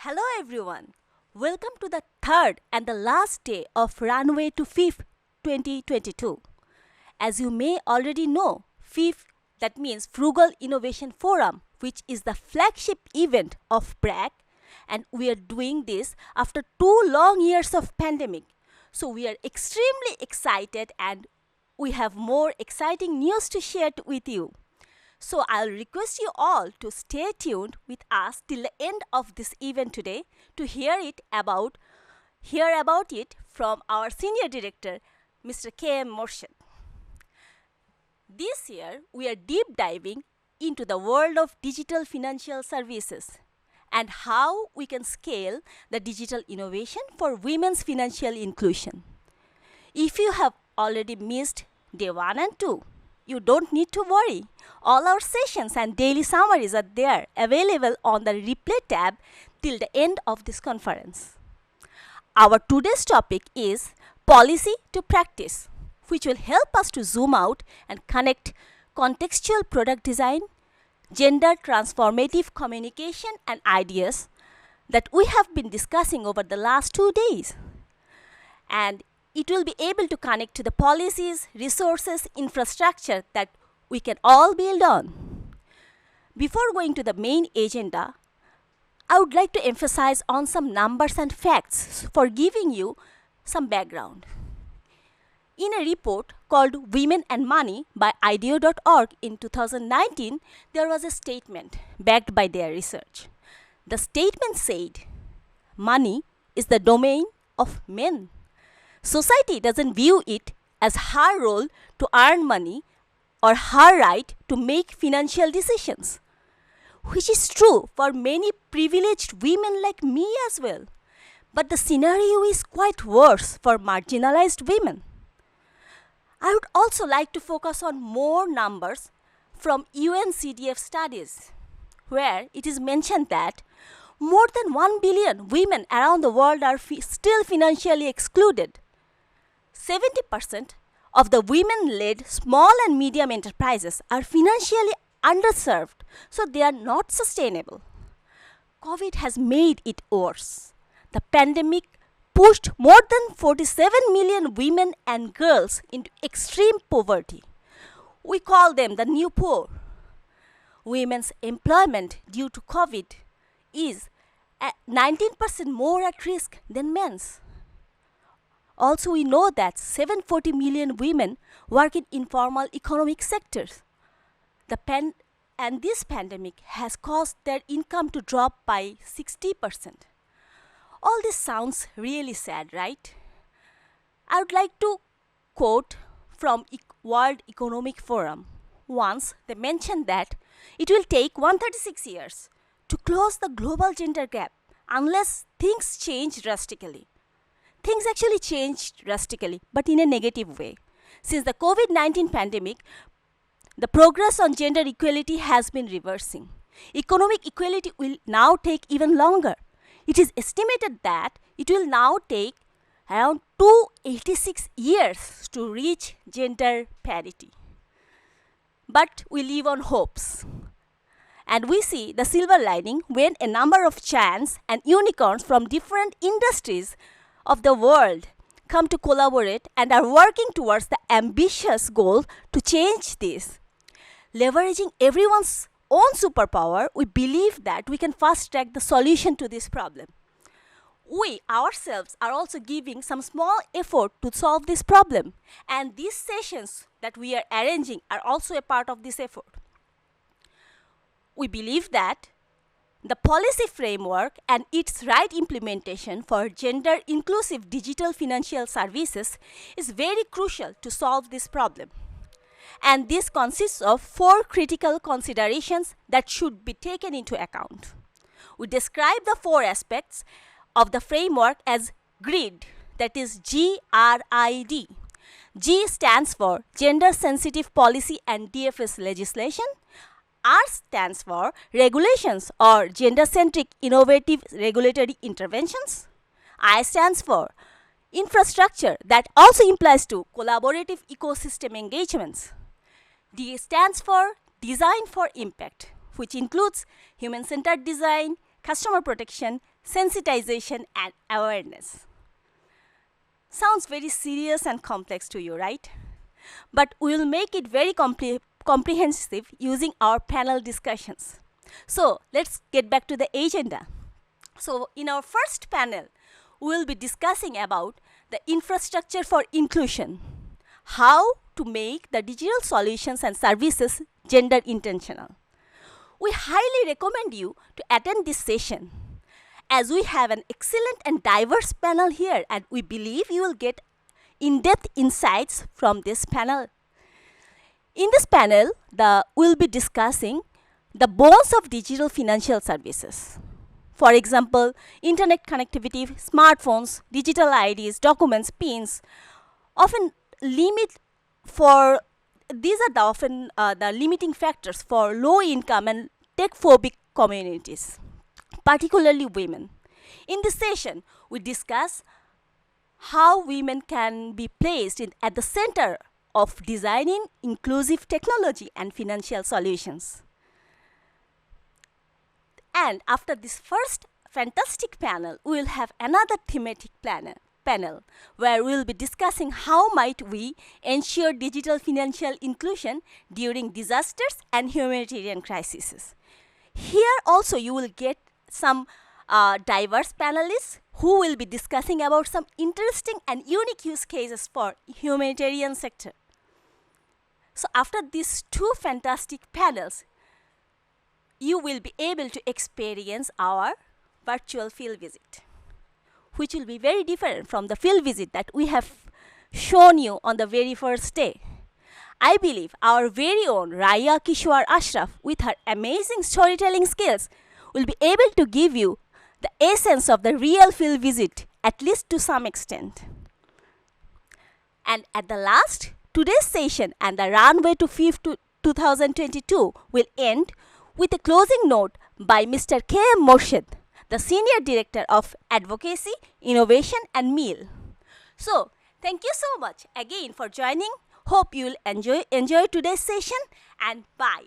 Hello everyone. Welcome to the third and the last day of Runway to FIF 2022. As you may already know, FIF, that means Frugal Innovation Forum, which is the flagship event of BRAC, and we are doing this after 2 long years of pandemic. So we are extremely excited and we have more exciting news to share with you. So I'll request you all to stay tuned with us till the end of this event today to hear about it from our senior director, Mr. K.M. Morshid. This year, we are deep diving into the world of digital financial services and how we can scale the digital innovation for women's financial inclusion. If you have already missed day 1 and 2, you don't need to worry. All our sessions and daily summaries are there, available on the replay tab till the end of this conference. Our today's topic is policy to practice, which will help us to zoom out and connect contextual product design, gender transformative communication and ideas that we have been discussing over the last 2 days. And it will be able to connect to the policies, resources, infrastructure that we can all build on. Before going to the main agenda, I would like to emphasize on some numbers and facts for giving you some background. In a report called Women and Money by IDEO.org in 2019, there was a statement backed by their research. The statement said, money is the domain of men. Society doesn't view it as her role to earn money or her right to make financial decisions, which is true for many privileged women like me as well. But the scenario is quite worse for marginalized women. I would also like to focus on more numbers from UNCDF studies, where it is mentioned that more than 1 billion women around the world are still financially excluded. 70% of the women-led small and medium enterprises are financially underserved, so they are not sustainable. COVID has made it worse. The pandemic pushed more than 47 million women and girls into extreme poverty. We call them the new poor. Women's employment due to COVID is at 19% more at risk than men's. Also, we know that 740 million women work in informal economic sectors. And this pandemic has caused their income to drop by 60%. All this sounds really sad, right? I would like to quote from World Economic Forum. Once they mentioned that it will take 136 years to close the global gender gap unless things change drastically. Things actually changed drastically, but in a negative way. Since the COVID-19 pandemic, the progress on gender equality has been reversing. Economic equality will now take even longer. It is estimated that it will now take around 286 years to reach gender parity. But we live on hopes. And we see the silver lining when a number of giants and unicorns from different industries of the world come to collaborate and are working towards the ambitious goal to change this. Leveraging everyone's own superpower, we believe that we can fast track the solution to this problem. We ourselves are also giving some small effort to solve this problem, and these sessions that we are arranging are also a part of this effort. We believe that the policy framework and its right implementation for gender-inclusive digital financial services is very crucial to solve this problem. And this consists of 4 critical considerations that should be taken into account. We describe the 4 aspects of the framework as GRID, that is G-R-I-D. G stands for Gender Sensitive Policy and DFS Legislation. R stands for regulations or gender-centric innovative regulatory interventions. I stands for infrastructure, that also implies to collaborative ecosystem engagements. D stands for design for impact, which includes human-centered design, customer protection, sensitization, and awareness. Sounds very serious and complex to you, right? But we will make it very comprehensive using our panel discussions. So let's get back to the agenda. So in our first panel, we will be discussing about the infrastructure for inclusion, how to make the digital solutions and services gender intentional. We highly recommend you to attend this session as we have an excellent and diverse panel here, and we believe you will get in-depth insights from this panel. In this panel, we'll be discussing the bones of digital financial services. For example, internet connectivity, smartphones, digital IDs, documents, PINs, often these are often the limiting factors for low income and tech phobic communities, particularly women. In this session, we discuss how women can be placed at the center of designing inclusive technology and financial solutions. And after this first fantastic panel, we will have another thematic panel where we will be discussing how might we ensure digital financial inclusion during disasters and humanitarian crises. Here also you will get some diverse panelists who will be discussing about some interesting and unique use cases for humanitarian sector. So after these two fantastic panels, you will be able to experience our virtual field visit, which will be very different from the field visit that we have shown you on the very first day. I believe our very own Raya Kishwar Ashraf, with her amazing storytelling skills, will be able to give you the essence of the real field visit, at least to some extent. And at the last, today's session and the Runway to FIF 2022 will end with a closing note by Mr. K.M. Morshid, the Senior Director of Advocacy, Innovation and MEAL. So, thank you so much again for joining. Hope you'll enjoy today's session, and bye.